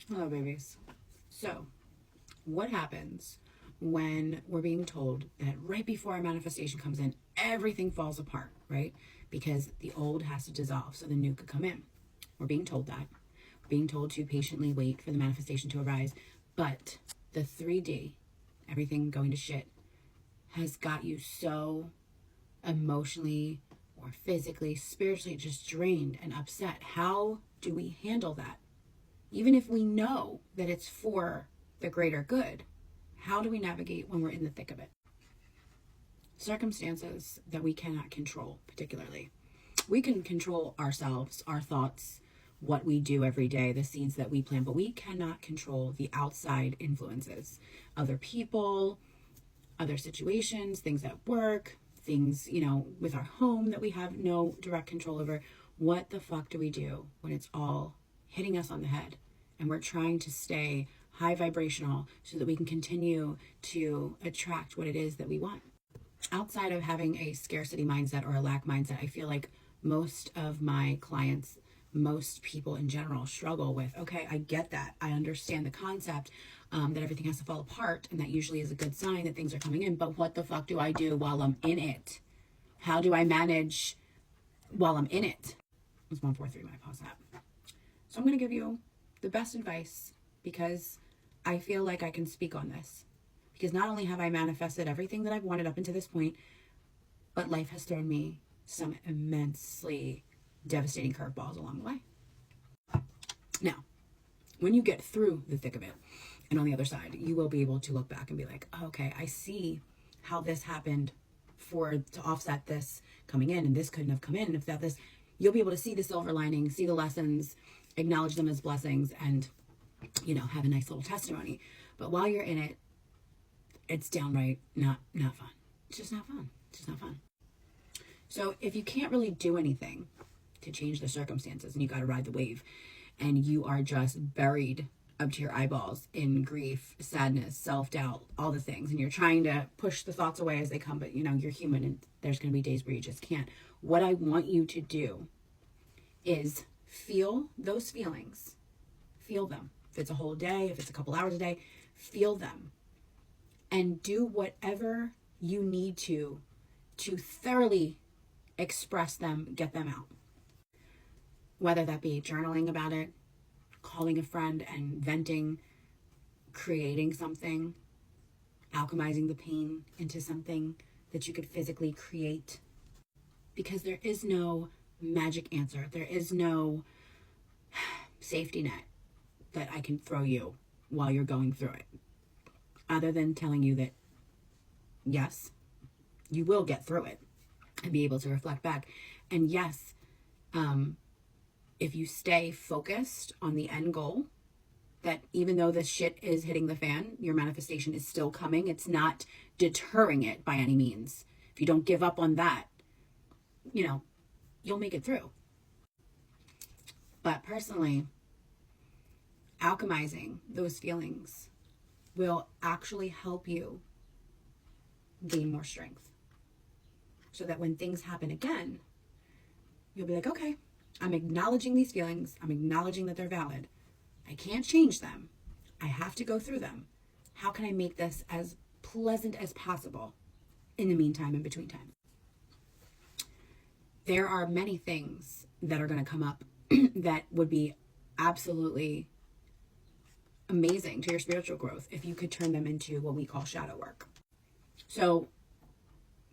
Hello, babies. So, what happens when we're being told that right before our manifestation comes in, everything falls apart, right? Because the old has to dissolve so the new could come in. We're being told that. We're being told to patiently wait for the manifestation to arise. But the 3D, everything going to shit, has got you so emotionally or physically, spiritually just drained and upset. How do we handle that? Even if we know that it's for the greater good, how do we navigate when we're in the thick of it? Circumstances that we cannot control, particularly. We can control ourselves, our thoughts, what we do every day, the seeds that we plant, but we cannot control the outside influences. Other people, other situations, things at work, things, with our home that we have no direct control over. What the fuck do we do when it's all hitting us on the head and we're trying to stay high vibrational so that we can continue to attract what it is that we want? Outside of having a scarcity mindset or a lack mindset, I feel like most of my clients, most people in general struggle with, okay, I get that. I understand the concept that everything has to fall apart, and that usually is a good sign that things are coming in, but what the fuck do I do while I'm in it? How do I manage while I'm in it? It's 143 when I pause that. So I'm going to give you the best advice because I feel like I can speak on this. Because not only have I manifested everything that I've wanted up until this point, but life has thrown me some immensely devastating curveballs along the way. Now, when you get through the thick of it and on the other side, you will be able to look back and be like, oh, okay, I see how this happened to offset this coming in, and this couldn't have come in. And if that this, you'll be able to see the silver lining, see the lessons, acknowledge them as blessings, and have a nice little testimony. But while you're in it, it's downright not fun. It's just not fun. It's just not fun. So if you can't really do anything to change the circumstances and you got to ride the wave and you are just buried up to your eyeballs in grief, sadness, self-doubt, all the things, and you're trying to push the thoughts away as they come, but you're human and there's going to be days where you just can't. What I want you to do is feel those feelings. Feel them. If it's a whole day, if it's a couple hours a day, feel them. And do whatever you need to thoroughly express them, get them out. Whether that be journaling about it, calling a friend and venting, creating something, alchemizing the pain into something that you could physically create. Because there is no magic answer. There is no safety net that I can throw you while you're going through it. Other than telling you that, yes, you will get through it and be able to reflect back. And yes, if you stay focused on the end goal, that even though this shit is hitting the fan, your manifestation is still coming. It's not deterring it by any means. If you don't give up on that, you'll make it through. But personally, alchemizing those feelings will actually help you gain more strength. So that when things happen again, you'll be like, okay, I'm acknowledging these feelings. I'm acknowledging that they're valid. I can't change them. I have to go through them. How can I make this as pleasant as possible in the meantime, in between time? There are many things that are going to come up that would be absolutely amazing to your spiritual growth if you could turn them into what we call shadow work. So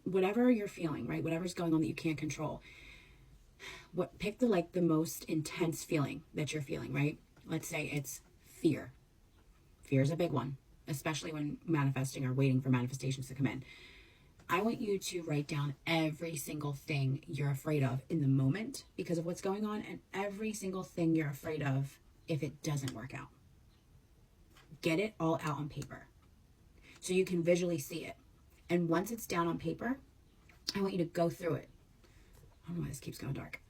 whatever you're feeling, right? Whatever's going on that you can't control, pick the most intense feeling that you're feeling, right? Let's say it's fear. Fear is a big one, especially when manifesting or waiting for manifestations to come in. I want you to write down every single thing you're afraid of in the moment because of what's going on, and every single thing you're afraid of if it doesn't work out. Get it all out on paper so you can visually see it. And once it's down on paper, I want you to go through it. I don't know why this keeps going dark.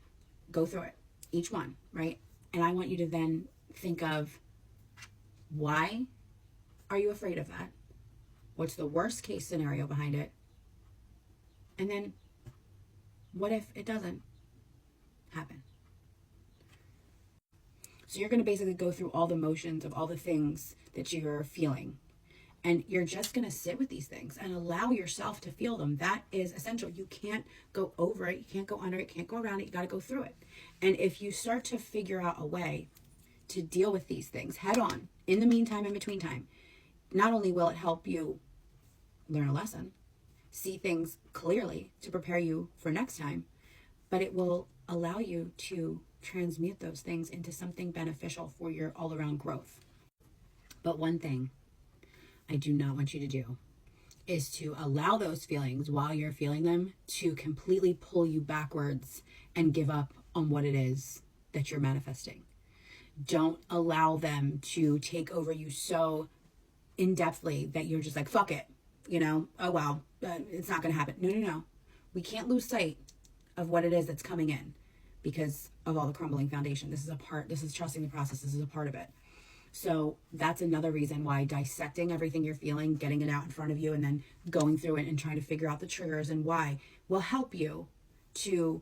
Go through it, each one, right? And I want you to then think of, why are you afraid of that? What's the worst case scenario behind it? And then what if it doesn't happen? So you're going to basically go through all the motions of all the things that you're feeling. And you're just going to sit with these things and allow yourself to feel them. That is essential. You can't go over it. You can't go under it. You can't go around it. You got to go through it. And if you start to figure out a way to deal with these things head on, in the meantime, in between time, not only will it help you learn a lesson, see things clearly to prepare you for next time, but it will allow you to transmute those things into something beneficial for your all-around growth. But one thing I do not want you to do is to allow those feelings while you're feeling them to completely pull you backwards and give up on what it is that you're manifesting. Don't allow them to take over you so in-depthly that you're just like, fuck it, oh wow, it's not going to happen. No. We can't lose sight of what it is that's coming in because of all the crumbling foundation. This is trusting the process. This is a part of it. So that's another reason why dissecting everything you're feeling, getting it out in front of you, and then going through it and trying to figure out the triggers and why will help you to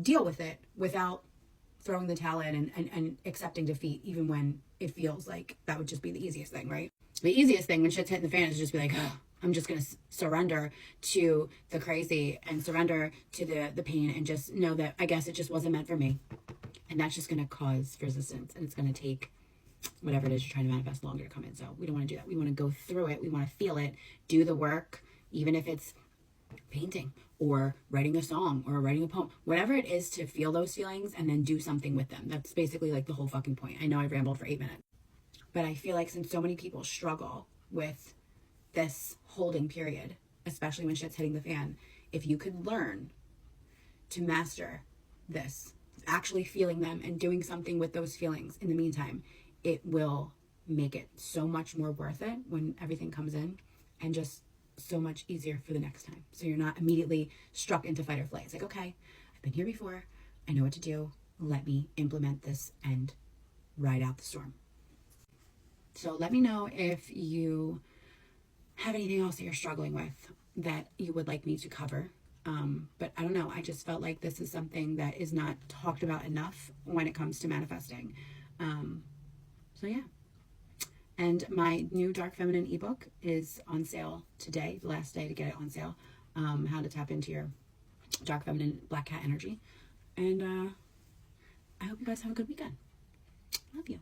deal with it without throwing the towel in and accepting defeat, even when it feels like that would just be the easiest thing, right? The easiest thing when shit's hitting the fan is just be like, oh, I'm just going to surrender to the crazy and surrender to the pain and just know that I guess it just wasn't meant for me. And that's just going to cause resistance, and it's going to take whatever it is you're trying to manifest longer to come in. So we don't want to do that. We want to go through it. We want to feel it, do the work, even if it's painting or writing a song or writing a poem, whatever it is, to feel those feelings and then do something with them. That's basically like the whole fucking point. I know I rambled for 8 minutes, but I feel like since so many people struggle with this holding period, especially when shit's hitting the fan, if you could learn to master this, actually feeling them and doing something with those feelings in the meantime, it will make it so much more worth it when everything comes in, and just so much easier for the next time. So you're not immediately struck into fight or flight. It's like, okay, I've been here before. I know what to do. Let me implement this and ride out the storm. So let me know if you have anything else that you're struggling with that you would like me to cover. But I don't know. I just felt like this is something that is not talked about enough when it comes to manifesting. So yeah. And my new Dark Feminine ebook is on sale today, the last day to get it on sale. How to tap into your Dark Feminine Black Cat energy. And I hope you guys have a good weekend. Love you.